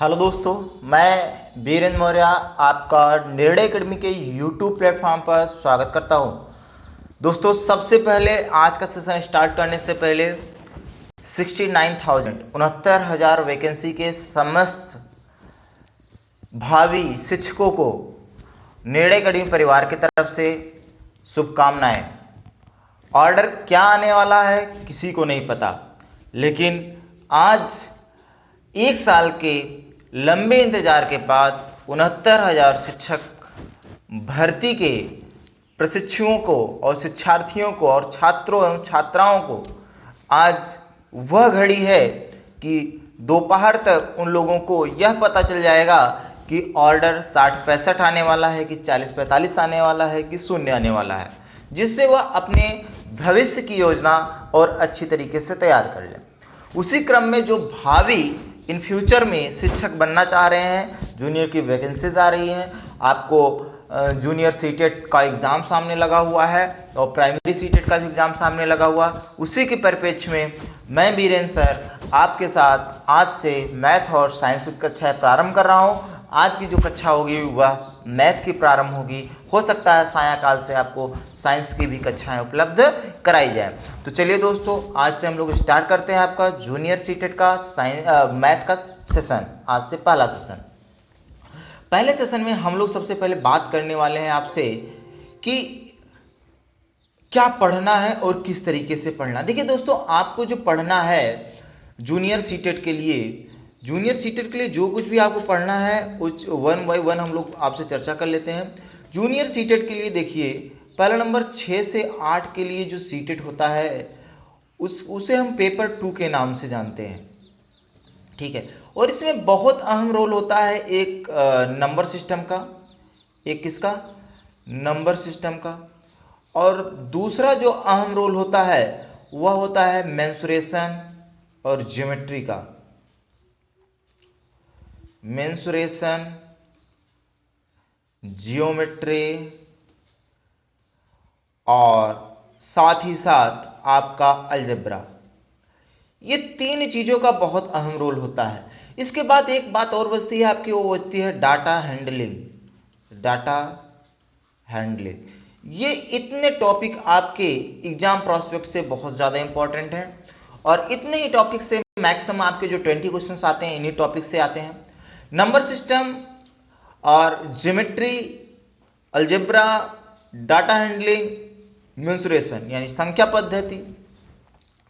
Hello दोस्तों, मैं बीरेंद्र मौर्य आपका निर्णय अकेडमी के यूट्यूब प्लेटफॉर्म पर स्वागत करता हूं। दोस्तों, सबसे पहले आज का सेशन स्टार्ट करने से पहले 69,000 वैकेंसी के समस्त भावी शिक्षकों को निर्णय अकेडमी परिवार की तरफ से शुभकामनाएं। ऑर्डर क्या आने वाला है किसी को नहीं पता, लेकिन आज एक साल के लंबे इंतजार के बाद 69,000 शिक्षक भर्ती के प्रशिक्षुओं को और शिक्षार्थियों को और छात्रों एवं छात्राओं को आज वह घड़ी है कि दोपहर तक उन लोगों को यह पता चल जाएगा कि ऑर्डर 60-65 आने वाला है कि 40-45 आने वाला है कि 0 आने वाला है, जिससे वह अपने भविष्य की योजना और अच्छी तरीके से तैयार कर ले। उसी क्रम में जो भावी इन फ्यूचर में शिक्षक बनना चाह रहे हैं, जूनियर की वैकेंसीज आ रही हैं, आपको जूनियर सीटेट का एग्ज़ाम सामने लगा हुआ है और प्राइमरी सीटेट का भी एग्ज़ाम सामने लगा हुआ, उसी के परिप्रेक्ष्य में मैं बीरेंद्र सर आपके साथ आज से मैथ और साइंस की कक्षाएँ प्रारंभ कर रहा हूँ। आज की जो कक्षा होगी वह मैथ की प्रारंभ होगी। हो सकता है सायंकाल से आपको साइंस की भी कक्षाएं उपलब्ध कराई जाए। तो चलिए दोस्तों, आज से हम लोग स्टार्ट करते हैं आपका जूनियर सीटेट का मैथ का सेशन। आज से पहला सेशन। पहले सेशन में हम लोग सबसे पहले बात करने वाले हैं आपसे कि क्या पढ़ना है और किस तरीके से पढ़ना। देखिए दोस्तों, आपको जो पढ़ना है जूनियर सीटेट के लिए, जो कुछ भी आपको पढ़ना है उस 1 बाय 1 हम लोग आपसे चर्चा कर लेते हैं। जूनियर सीटेट के लिए देखिए, पहला नंबर 6 से 8 के लिए जो सीटेट होता है उसे हम पेपर 2 के नाम से जानते हैं, ठीक है। और इसमें बहुत अहम रोल होता है एक नंबर सिस्टम का, एक किसका, नंबर सिस्टम का, और दूसरा जो अहम रोल होता है वह होता है मेंसुरेशन और ज्योमेट्री का। मेंसुरेशन, जियोमेट्री और साथ ही साथ आपका अलजेब्रा, ये 3 चीज़ों का बहुत अहम रोल होता है। इसके बाद एक बात और बचती है आपकी, वो बचती है डाटा हैंडलिंग। डाटा हैंडलिंग, ये इतने टॉपिक आपके एग्जाम प्रोस्पेक्ट से बहुत ज़्यादा इंपॉर्टेंट हैं और इतने ही टॉपिक से मैक्सिमम आपके जो 20 क्वेश्चन आते हैं इन्हीं टॉपिक से आते हैं। नंबर सिस्टम और geometry, algebra, data handling, mensuration यानी संख्या पद्धति,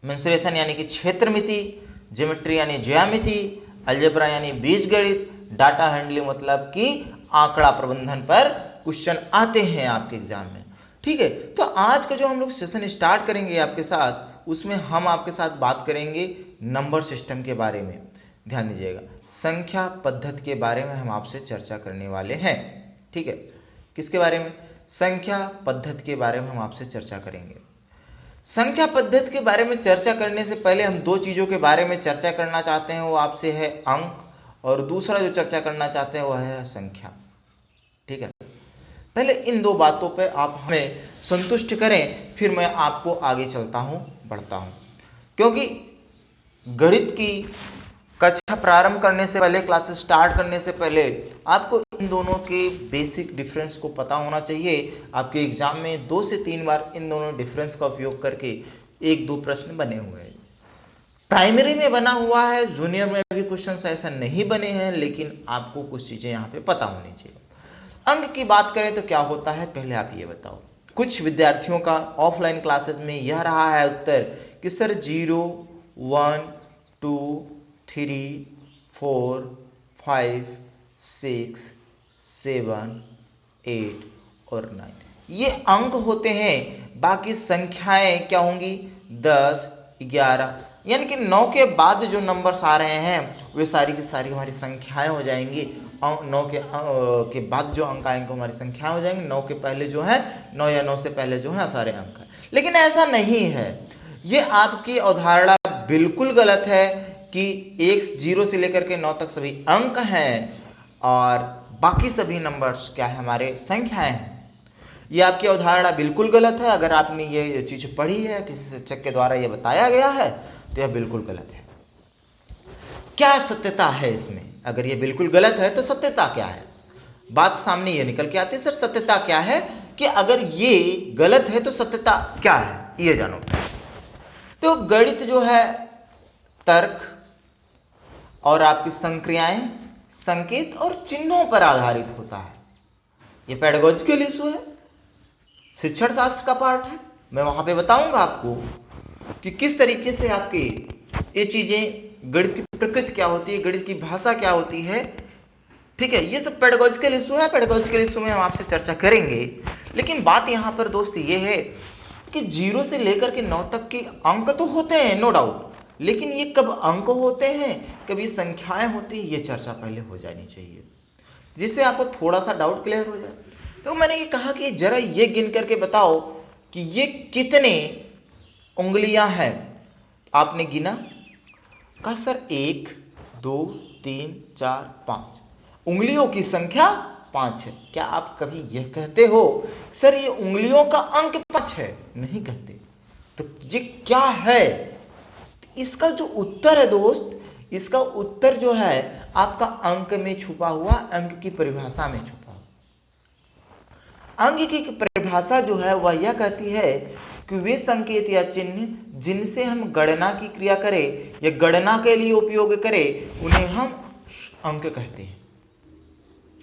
मेंसुरेशन यानी कि क्षेत्रमिति, ज्योमेट्री यानी ज्यामिति, अलजेब्रा यानी बीजगणित, डाटा हैंडलिंग मतलब कि आंकड़ा प्रबंधन पर क्वेश्चन आते हैं आपके एग्जाम में, ठीक है। तो आज का जो हम लोग सेशन स्टार्ट करेंगे आपके साथ, उसमें हम आपके साथ बात करेंगे नंबर सिस्टम के बारे में। ध्यान दीजिएगा, संख्या पद्धति के बारे में हम आपसे चर्चा करने वाले हैं, ठीक है। किसके बारे में? संख्या पद्धति के बारे में हम आपसे चर्चा करेंगे। संख्या पद्धति के बारे में चर्चा करने से पहले हम 2 चीज़ों के बारे में चर्चा करना चाहते हैं, वो आपसे है अंक, और दूसरा जो चर्चा करना चाहते हैं वह है संख्या, ठीक है। पहले इन 2 बातों पे आप हमें संतुष्ट करें, फिर मैं आपको आगे चलता हूँ, बढ़ता हूँ। क्योंकि गणित की कक्षा प्रारंभ करने से पहले, क्लासेस स्टार्ट करने से पहले आपको इन दोनों के बेसिक डिफरेंस को पता होना चाहिए। आपके एग्जाम में 2 से 3 बार इन दोनों डिफरेंस का उपयोग करके 1-2 प्रश्न बने हुए हैं। प्राइमरी में बना हुआ है, जूनियर में भी क्वेश्चन ऐसा नहीं बने हैं, लेकिन आपको कुछ चीज़ें यहाँ पे पता होनी चाहिए। अंक की बात करें तो क्या होता है, पहले आप ये बताओ। कुछ विद्यार्थियों का ऑफलाइन क्लासेस में यह रहा है उत्तर कि सर 0, 1, 2, 3, 4, 5, 6, 7, 8 और 9 ये अंक होते हैं। बाकी संख्याएं क्या होंगी? 10, 11, यानी कि 9 के बाद जो नंबर्स आ रहे हैं वे सारी की सारी हमारी संख्याएं हो जाएंगी। 9 के बाद जो अंक आएंगे हमारी संख्याएं हो जाएंगी। 9 के पहले जो है 9 या 9 से पहले जो है सारे अंक हैं। लेकिन ऐसा नहीं है, ये आपकी अवधारणा बिल्कुल गलत है कि 0 से लेकर के 9 तक सभी अंक हैं और बाकी सभी नंबर्स क्या है, हमारे संख्याएं हैं। ये आपकी अवधारणा बिल्कुल गलत है। अगर आपने ये चीज़ पढ़ी है, किसी शिक्षक के द्वारा ये बताया गया है, तो यह बिल्कुल गलत है। क्या सत्यता है इसमें? अगर ये बिल्कुल गलत है तो सत्यता क्या है? बात सामने ये निकल के आती है, सर सत्यता क्या है कि अगर ये गलत है तो सत्यता क्या है, ये जानो। तो गणित जो है तर्क और आपकी संक्रियाएं, संकेत और चिन्हों पर आधारित होता है। ये पेडागोजिकल इशू है, शिक्षण शास्त्र का पार्ट है। मैं वहां पे बताऊंगा आपको कि किस तरीके से आपकी ये चीजें, गणित की प्रकृति क्या होती है, गणित की भाषा क्या होती है, ठीक है। ये सब पेडागोजिकल इशू है, पेडागोजिकल इशू में हम आपसे चर्चा करेंगे। लेकिन बात यहां पर दोस्त ये है कि 0 से लेकर के 9 तक के अंक तो होते हैं, नो डाउट, लेकिन ये कब अंक होते हैं, कब ये संख्याएं होती हैं, ये चर्चा पहले हो जानी चाहिए, जिससे आपको थोड़ा सा डाउट क्लियर हो जाए। तो मैंने ये कहा कि जरा ये गिन करके बताओ कि ये कितने उंगलियां हैं। आपने गिना, कहा सर 1 2 3 4 5, उंगलियों की संख्या 5 है। क्या आप कभी यह कहते हो सर ये उंगलियों का अंक 5 है? नहीं कहते। तो ये क्या है? इसका जो उत्तर है दोस्त, इसका उत्तर जो है आपका अंक में छुपा हुआ, अंक की परिभाषा में छुपा हुआ। अंक की परिभाषा जो है वह यह कहती है कि वे संकेत या चिन्ह जिनसे हम गणना की क्रिया करें या गणना के लिए उपयोग करें उन्हें हम अंक कहते हैं।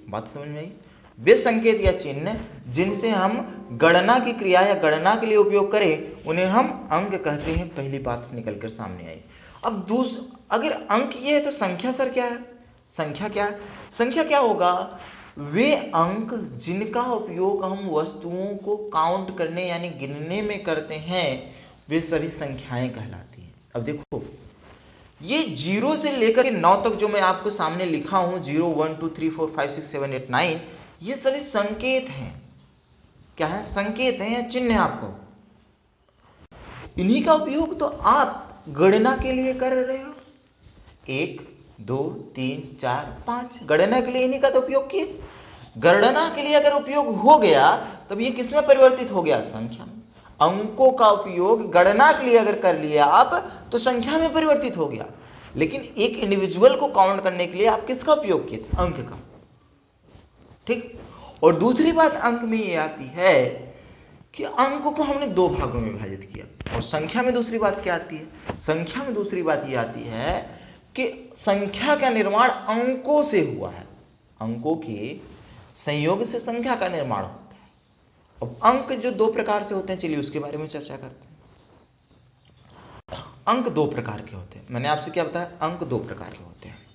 बात समझ में आई? वे संकेत या चिन्ह जिनसे हम गणना की क्रिया या गणना के लिए उपयोग करें उन्हें हम अंक कहते हैं। पहली बात निकलकर सामने आई। अब अगर अंक ये है तो संख्या सर क्या है? संख्या क्या है? संख्या क्या होगा? वे अंक जिनका उपयोग हम वस्तुओं को काउंट करने यानी गिनने में करते हैं वे सभी संख्याएं कहलाती हैं। अब देखो, ये 0 से लेकर के 9 तक जो मैं आपको सामने लिखा हूं, 0 1 2 3 4 5 6 7 8 9, ये सभी संकेत हैं। क्या है? संकेत हैं या चिन्ह है। आपको इन्हीं का उपयोग तो आप गणना के लिए कर रहे हो। 1 2 3 4 5 गणना के लिए इन्हीं का तो उपयोग किए। गणना के लिए अगर उपयोग हो गया तब ये किसमें परिवर्तित हो गया? संख्या में। अंकों का उपयोग गणना के लिए अगर कर लिया आप तो संख्या में परिवर्तित हो गया। लेकिन एक इंडिविजुअल को काउंट करने के लिए आप किसका उपयोग किए थे? अंक का। ठीक। और दूसरी बात अंक में ये आती है कि अंक को हमने 2 भागों में विभाजित किया। और संख्या में दूसरी बात क्या आती है? संख्या में दूसरी बात ये आती है कि संख्या का निर्माण अंकों से हुआ है। अंकों के संयोग से संख्या का निर्माण होता है। अब अंक जो 2 प्रकार से होते हैं, चलिए उसके बारे में चर्चा करते हैं। अंक 2 प्रकार के होते हैं। मैंने आपसे क्या बताया? अंक 2 प्रकार के होते हैं।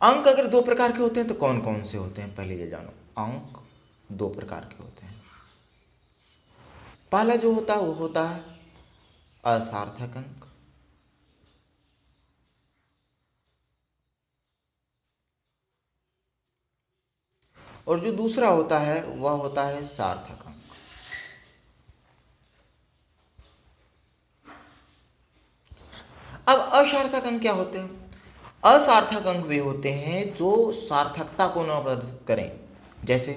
अंक अगर 2 प्रकार के होते हैं तो कौन कौन से होते हैं? पहले ये जानो, अंक 2 प्रकार के होते हैं। पहला जो होता है वो होता है असार्थक अंक, और जो दूसरा होता है वह होता है सार्थक अंक। अब असार्थक अंक क्या होते हैं? असार्थक अंक वे होते हैं जो सार्थकता को न प्रदर्शित करें। जैसे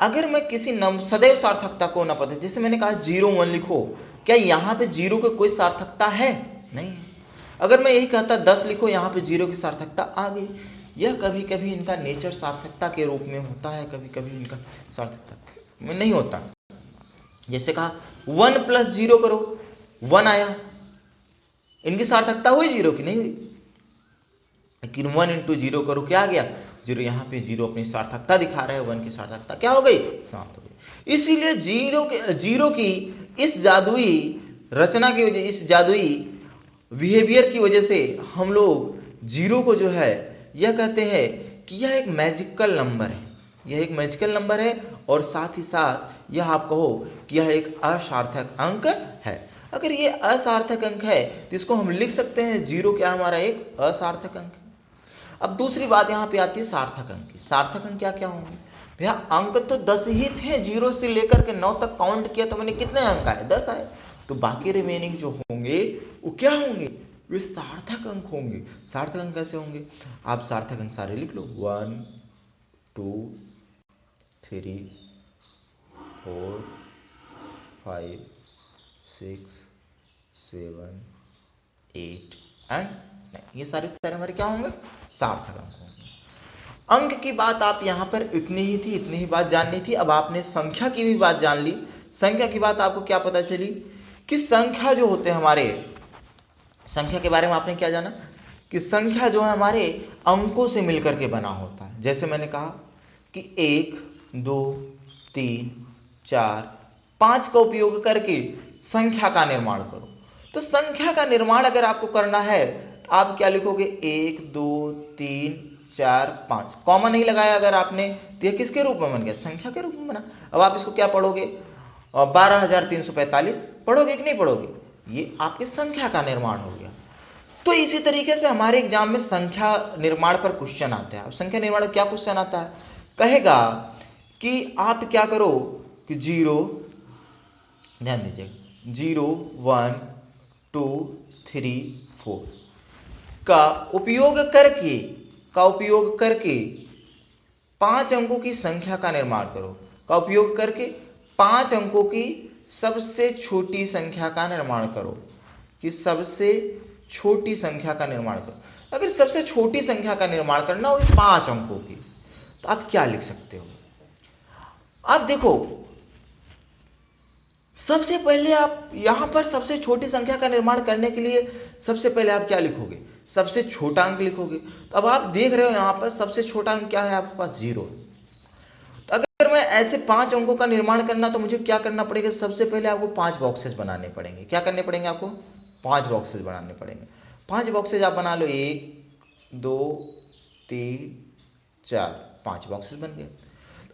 अगर मैं किसी नंबर सदैव सार्थकता को न प्रदर्शित, जैसे मैंने कहा 0 1 लिखो, क्या यहां पे 0 की कोई सार्थकता है? नहीं है। अगर मैं यही कहता 10 लिखो, यहां पे 0 की सार्थकता आ गई। यह कभी कभी इनका नेचर सार्थकता के रूप में होता है, कभी कभी इनका सार्थकता में नहीं होता। जैसे कहा 1 + 0 करो, 1 आया, इनकी सार्थकता हुई 0 की? नहीं हुई। लेकिन 1 × 0 करो, क्या आ गया? 0। यहाँ पे 0 अपनी सार्थकता दिखा रहे हैं, 1 की सार्थकता क्या हो गई? समाप्त हो गई। इसीलिए 0 की इस जादुई रचना की वजह, इस जादुई बिहेवियर की वजह से हम लोग 0 को जो है यह कहते हैं कि यह एक मैजिकल नंबर है। यह एक मैजिकल नंबर है और साथ ही साथ यह आप कहो कि यह एक असार्थक अंक है। अगर ये असार्थक अंक है तो इसको हम लिख सकते हैं 0 क्या हमारा एक असार्थक अंक है। अब दूसरी बात यहाँ पे आती है सार्थक अंक की। सार्थक अंक क्या क्या होंगे? भैया अंक तो 10 ही थे, 0 से लेकर के 9 तक काउंट किया तो मैंने कितने अंक आए? 10 आए। तो बाकी रिमेनिंग जो होंगे वो क्या होंगे? वे सार्थक अंक होंगे। सार्थक अंक कैसे होंगे? आप सार्थक अंक सारे लिख लो, 1 2 3 4 5 6 7 8 एंड नहीं, ये सारे हमारे क्या होंगे, सार्थक अंक होंगे। अंक की बात आप यहाँ पर इतनी ही थी, इतनी ही बात जाननी थी। अब आपने संख्या की भी बात जान ली। संख्या की बात आपको क्या पता चली कि संख्या जो होते हैं हमारे, संख्या के बारे में आपने क्या जाना कि संख्या जो है हमारे अंकों से मिलकर के बना होता है। जैसे मैंने कहा कि 1 2 3 4 5 का उपयोग करके संख्या का निर्माण करो। तो संख्या का निर्माण अगर आपको करना है तो आप क्या लिखोगे, 1 2 3 4 5, कॉमा नहीं लगाया अगर आपने तो यह किसके रूप में बन गया, संख्या के रूप में बना। अब आप इसको क्या पढ़ोगे, 12,345 पढ़ोगे कि नहीं पढ़ोगे, ये आपकी संख्या का निर्माण हो गया। तो इसी तरीके से हमारे एग्जाम में संख्या निर्माण पर क्वेश्चन आता है। अब संख्या निर्माण क्या क्वेश्चन आता है, कहेगा कि आप क्या करो कि 0, ध्यान दीजिएगा, 0 1 2 3 4 का उपयोग करके 5 अंकों की संख्या का निर्माण करो, का उपयोग करके 5 अंकों की सबसे छोटी संख्या का निर्माण करो, कि सबसे छोटी संख्या का निर्माण करो। अगर सबसे छोटी संख्या का निर्माण करना हो 5 अंकों की, तो आप क्या लिख सकते हो। आप देखो, सबसे पहले आप यहां पर सबसे छोटी संख्या का निर्माण करने के लिए सबसे पहले आप क्या लिखोगे, सबसे छोटा अंक लिखोगे। तो अब आप देख रहे हो यहां पर सबसे छोटा अंक क्या है आपके पास, 0। तो अगर मैं ऐसे 5 अंकों का निर्माण करना तो मुझे क्या करना पड़ेगा, सबसे पहले आपको 5 बॉक्सेस बनाने पड़ेंगे। क्या करने पड़ेंगे आपको, 5 बॉक्सेस बनाने पड़ेंगे। 5 बॉक्सेस आप बना लो, 1 2 3 4, 5 बॉक्सेस बन गए।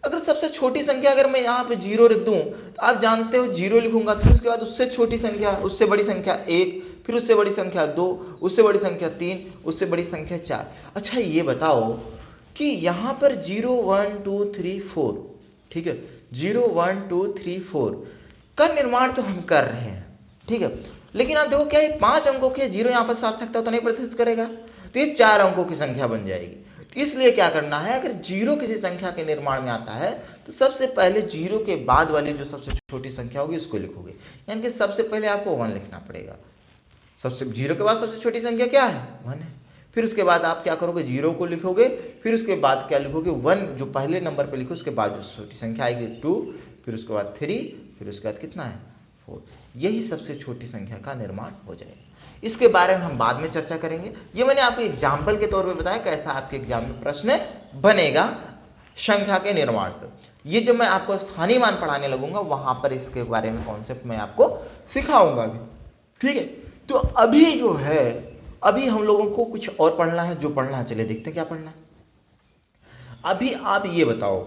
अगर सबसे छोटी संख्या अगर मैं यहाँ पे 0 लिख दूं, तो आप जानते हो 0 लिखूंगा, फिर उसके बाद उससे छोटी संख्या, उससे बड़ी संख्या 1, फिर उससे बड़ी संख्या 2, उससे बड़ी संख्या 3, उससे बड़ी संख्या 4। अच्छा ये बताओ कि यहाँ पर 0 1 2 3 4, ठीक है, 0 1 2 3 4 का निर्माण तो हम कर रहे हैं, ठीक है, लेकिन आप देखो क्या ये 5 अंकों के 0 यहाँ पर सार्थकता तो नहीं प्रदर्शित करेगा, तो ये 4 अंकों की संख्या बन जाएगी। इसलिए क्या करना है, अगर 0 किसी संख्या के निर्माण में आता है तो सबसे पहले 0 के बाद वाली जो सबसे छोटी संख्या होगी उसको लिखोगे, यानी कि सबसे पहले आपको 1 लिखना पड़ेगा। सबसे 0 के बाद सबसे छोटी संख्या क्या है, 1 है। फिर उसके बाद आप क्या करोगे, 0 को लिखोगे, फिर उसके बाद क्या लिखोगे, 1 जो पहले नंबर पे लिखो, उसके बाद जो छोटी संख्या आएगी 2, फिर उसके बाद 3, फिर उसके बाद कितना है 4। यही सबसे छोटी संख्या का निर्माण हो जाएगा। इसके बारे में हम बाद में चर्चा करेंगे। ये मैंने आपको एग्जाम्पल के तौर पे बताया कैसा आपके एग्जाम में प्रश्न बनेगा संख्या के निर्माण पर। ये जब मैं आपको स्थानीय मान पढ़ाने लगूंगा वहां पर इसके बारे में कॉन्सेप्ट मैं आपको सिखाऊंगा भी, ठीक है। तो अभी जो है, अभी हम लोगों को कुछ और पढ़ना है, जो पढ़ना है चलिए देखते हैं क्या पढ़ना है। अभी आप ये बताओ,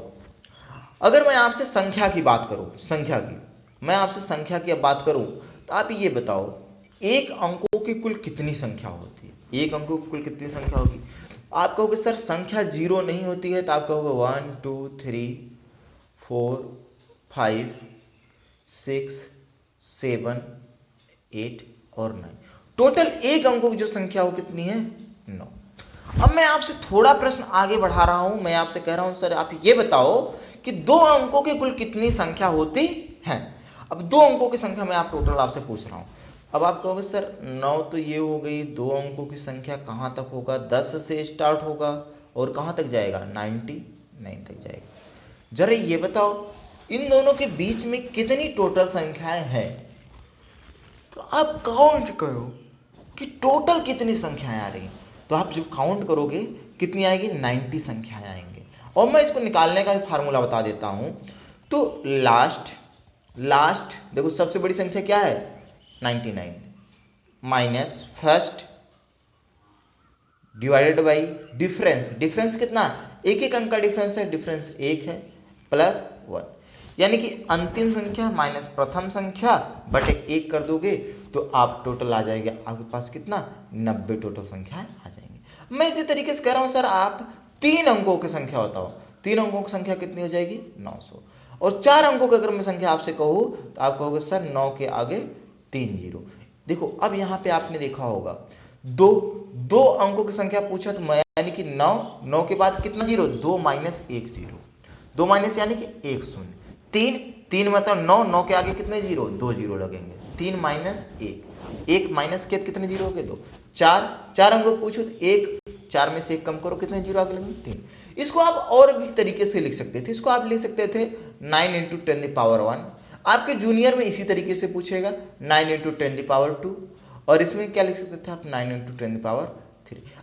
अगर मैं आपसे संख्या की बात करूं, संख्या की मैं आपसे संख्या की अब बात करूं, तो आप ये बताओ एक अंकों की कुल कितनी संख्या होती है, एक अंकों की कुल कितनी संख्या होगी। आप कहोगे सर संख्या 0 नहीं होती है, तो आप कहोगे 1 2 3 4 5 6 7 8 और 9, टोटल एक अंकों की जो संख्या हो कितनी है, 9। अब मैं आपसे थोड़ा प्रश्न आगे बढ़ा रहा हूं, मैं आपसे कह रहा हूं सर आप ये बताओ कि 2 अंकों की कुल कितनी संख्या होती है। अब 2 अंकों की संख्या मैं आप टोटल आपसे पूछ रहा हूं। अब आप कहोगे सर 9 तो ये हो गई, 2 अंकों की संख्या कहां तक होगा, 10 से स्टार्ट होगा और कहां तक जाएगा, 99 तक जाएगा। जरा ये बताओ इन दोनों के बीच में कितनी टोटल संख्याएं हैं। तो आप काउंट करो कि टोटल कितनी संख्याएं आ रही। तो आप जब काउंट करोगे कितनी आएगी, 90 संख्याएं आएंगे। और मैं इसको निकालने का फार्मूला बता देता हूं। तो लास्ट देखो सबसे बड़ी संख्या क्या है, 99 minus first divided by difference, difference कितना, एक अंक का डिफरेंस है, डिफरेंस 1 है, प्लस 1, यानी कि अंतिम संख्या माइनस प्रथम संख्या बटे 1 कर दोगे तो आप टोटल आ जाएगा आपके पास कितना, 90 टोटल संख्याएं आ जाएंगी। मैं इसी तरीके से कह रहा हूं सर आप 3 अंकों की संख्या बताओ, 3 अंकों की संख्या कितनी हो जाएगी, 900। और 4 अंकों की अगर मैं संख्या आपसे कहूं तो आप कहोगे सर 9 के आगे 3 जीरो। देखो अब यहां पे आपने देखा होगा दो अंकों की संख्या पूछा तो मैं यानी कि 9 के बाद कितना जीरो, 2 माइनस 1 जीरो, 2 माइनस यानी कि 1 शून्य, 3 मतलब 9 के आगे कितने जीरो, 2 जीरो लगेंगे, 3 माइनस 1 एक माइनस किया कितने जीरो हो गए? 2। 4 अंकों पूछो तो 1, 4 में से 1 कम करो कितने जीरो आगे लगेंगे? 3। इसको आप और भी तरीके से लिख सकते थे, इसको आप लिख सकते थे 9 × 10⁻1। आपके जूनियर में इसी तरीके से पूछेगा 9 × 10⁻2, और इसमें क्या लिख सकते थे आप? 9 × 10⁻3।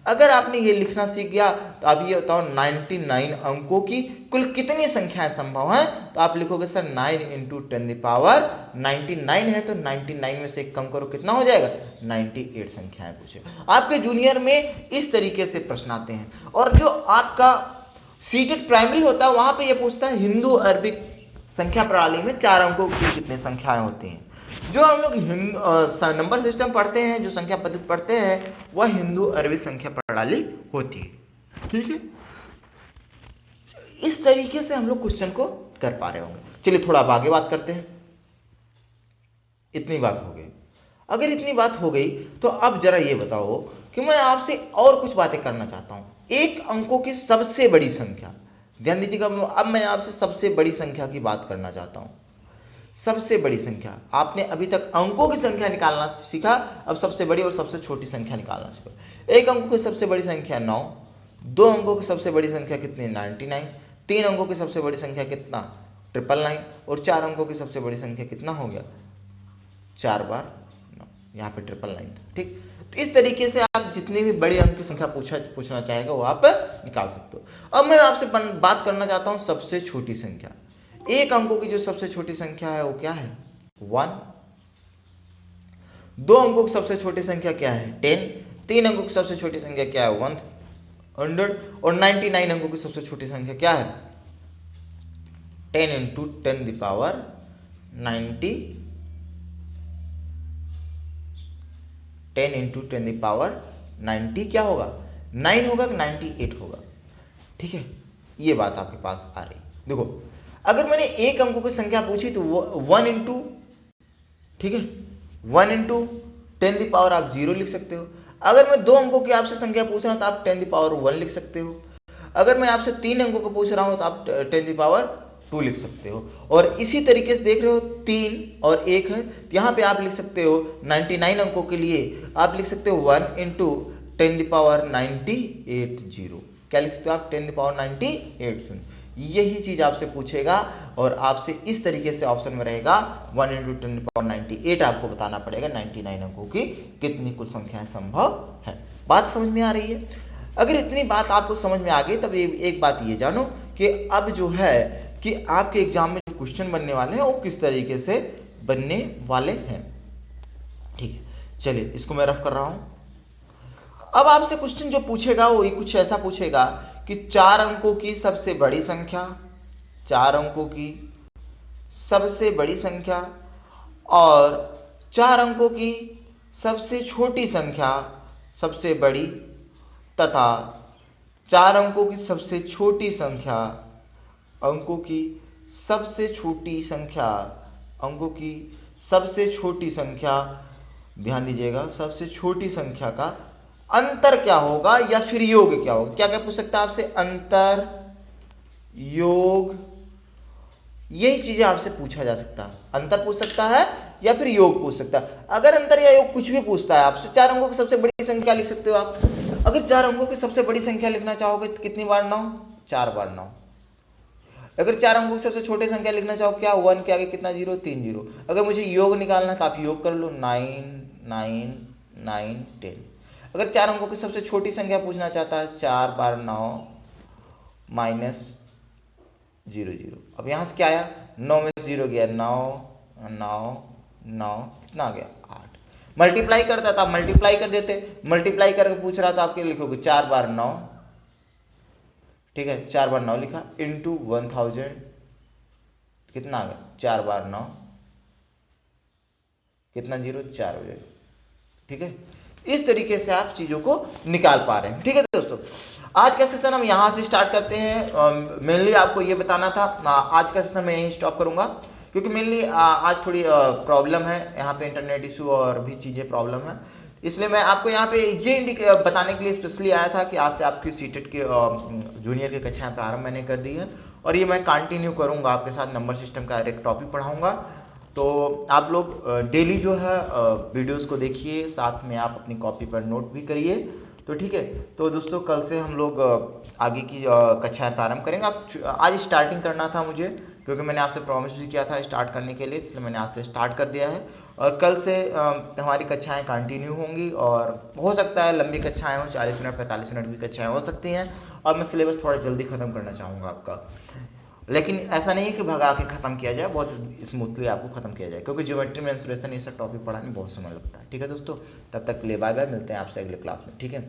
अगर आपने ये लिखना सीख गया तो आप ये बताओ 99 अंकों की कुल कितनी संख्याएं संभव हैं? तो आप लिखोगे सर 9 × 10⁻99 है, तो 99 में से 1 कम करो कितना हो जाएगा? 98 संख्याएं पूछे। आपके जूनियर में इस तरीके से प्रश्न आते हैं। और जो आपका सीटेड प्राइमरी होता है वहां पे ये पूछता है हिंदू अरबिक संख्या प्रणाली में 4 अंकों की कितनी संख्याएं होती हैं। जो हम लोग नंबर सिस्टम पढ़ते हैं, जो संख्या पद्धति पढ़ते हैं, वह हिंदू अरबिक संख्या प्रणाली होती है। ठीक है, इस तरीके से हम लोग क्वेश्चन को कर पा रहे होंगे। चलिए थोड़ा अब आगे बात करते हैं। इतनी बात हो गई। अगर इतनी बात हो गई तो अब जरा ये बताओ कि मैं आपसे और कुछ बातें करना चाहता हूं। एक अंकों की सबसे बड़ी संख्या, ध्यान दीजिएगा, अब मैं आपसे सबसे बड़ी संख्या की बात करना चाहता हूं। सबसे बड़ी संख्या, आपने अभी तक अंकों की संख्या निकालना सीखा, अब सबसे बड़ी और सबसे छोटी संख्या निकालना सीखा। एक अंकों की सबसे बड़ी संख्या 9, 2 अंकों की सबसे बड़ी संख्या कितनी? 99, 3 अंकों की सबसे बड़ी संख्या कितना? 999, और 4 अंकों की सबसे बड़ी संख्या कितना हो गया? 4 बार 9, यहाँ पे 999। ठीक, तो इस तरीके से आप जितनी भी बड़ी अंक की संख्या पूछना चाहेगा वो आप निकाल सकते हो। अब मैं आपसे बात करना चाहता हूं सबसे छोटी संख्या। एक अंकों की जो सबसे छोटी संख्या है वो क्या है? 1। 2 अंकों की सबसे छोटी संख्या क्या है? 10। 3 अंकों की सबसे छोटी संख्या क्या है? 100। और 99 अंकों की सबसे छोटी संख्या क्या है? 10 × 10⁻90, 10 × 10⁻90 क्या होगा? 9 होगा कि 98 होगा? ठीक है, ये बात आपके पास आ रही। देखो, अगर मैंने एक अंकों की संख्या पूछी तो 1 × ठीक है 1 × 10⁻, आप 0 लिख सकते हो। अगर मैं 2 अंकों की आपसे संख्या पूछ रहा हूं तो आप 10⁻1 लिख सकते हो। अगर मैं आपसे 3 अंकों को पूछ रहा हूं तो आप 10⁻2 लिख सकते हो। और इसी तरीके से देख रहे हो 3 और 1 है, यहाँ पे आप लिख सकते हो 99 अंकों के लिए आप लिख सकते हो 1 × 10⁻98 क्या लिख सकते हो आप? 10⁻98। यही चीज आपसे पूछेगा और आपसे इस तरीके से ऑप्शन में रहेगा 1 × 10⁻98। आपको बताना पड़ेगा 99 अंकों की कितनी कुल संख्याएं संभव है। बात समझ में आ रही है? अगर इतनी बात आपको समझ में आ गई तब एक बात ये जानो कि अब जो है कि आपके एग्जाम में जो क्वेश्चन बनने वाले हैं वो किस तरीके से बनने वाले हैं। ठीक है, चलिए इसको मैं रफ कर रहा हूं। अब आपसे क्वेश्चन जो पूछेगा वो ये कुछ ऐसा पूछेगा कि 4 अंकों की सबसे बड़ी संख्या, 4 अंकों की सबसे बड़ी संख्या और 4 अंकों की सबसे छोटी संख्या सबसे बड़ी, तथा 4 अंकों की सबसे छोटी संख्या, अंकों की सबसे छोटी संख्या, अंकों की सबसे छोटी संख्या, ध्यान दीजिएगा, सबसे छोटी संख्या का अंतर क्या होगा या फिर योग क्या होगा। क्या क्या पूछ सकता है आपसे? अंतर, योग, यही चीजें आपसे पूछा जा सकता है। अंतर पूछ सकता है या फिर योग पूछ सकता है। अगर अंतर या योग कुछ भी पूछता है आपसे, 4 अंकों की सबसे बड़ी संख्या लिख सकते हो आप। अगर 4 अंकों की सबसे बड़ी संख्या लिखना चाहोगे तो कितनी बार 9? 4 बार 9। अगर 4 अंकों की सबसे छोटी संख्या लिखना चाहो, क्या 1 के आगे कितना जीरो? 3 जीरो। अगर मुझे योग निकालना तो आप योग कर लो, 9 9 9 10। अगर 4 अंकों की सबसे छोटी संख्या पूछना चाहता है, 4 बार 9 -0 0। अब यहां से क्या आया? 9 में 0 गया, 9 9 9, कितना आ गया? 8। मल्टीप्लाई करता था, मल्टीप्लाई कर देते, मल्टीप्लाई करके पूछ रहा था आपके, लिखोगे 4 बार 9, ठीक है 4 बार 9 लिखा, इंटू 1000, कितना आ गया? 4 बार 9 कितना? 0, 4 हो जाएगा। ठीक है, इस तरीके से आप चीजों को निकाल पा रहे हैं। ठीक है दोस्तों, आज का सेशन हम यहां से स्टार्ट करते हैं। मेनली आपको ये बताना था, आज का सेशन मैं यहीं स्टॉप करूंगा क्योंकि मेनली आज थोड़ी प्रॉब्लम है यहाँ पे, इंटरनेट इशू और भी चीजें प्रॉब्लम है, इसलिए मैं आपको यहाँ पे ये बताने के लिए स्पेशली आया था कि आज से आपकी सीटेट के जूनियर की कक्षाएं प्रारंभ मैंने कर दी है और ये मैं कंटिन्यू करूंगा आपके साथ। नंबर सिस्टम का एक टॉपिक पढ़ाऊंगा तो आप लोग डेली जो है वीडियोस को देखिए, साथ में आप अपनी कॉपी पर नोट भी करिए। तो ठीक है, तो दोस्तों कल से हम लोग आगे की कक्षाएं प्रारंभ करेंगे। आज स्टार्टिंग करना था मुझे, क्योंकि मैंने आपसे प्रॉमिस भी किया था स्टार्ट करने के लिए, इसलिए मैंने आज से स्टार्ट कर दिया है। और कल से हमारी कक्षाएं कंटिन्यू होंगी, और हो सकता है लंबी कक्षाएं हो, 40 मिनट 45 मिनट की कक्षाएं हो सकती हैं। और मैं सिलेबस थोड़ा जल्दी ख़त्म करना चाहूँगा आपका, लेकिन ऐसा नहीं है कि भगा के ख़त्म किया जाए, बहुत स्मूथली आपको ख़त्म किया जाए, क्योंकि ज्योमेट्री मेंसुरेशन ये सब टॉपिक पढ़ाने में बहुत समय लगता है। ठीक है दोस्तों, तब तक के लिए बाय बाय, मिलते हैं आपसे अगले क्लास में। ठीक है।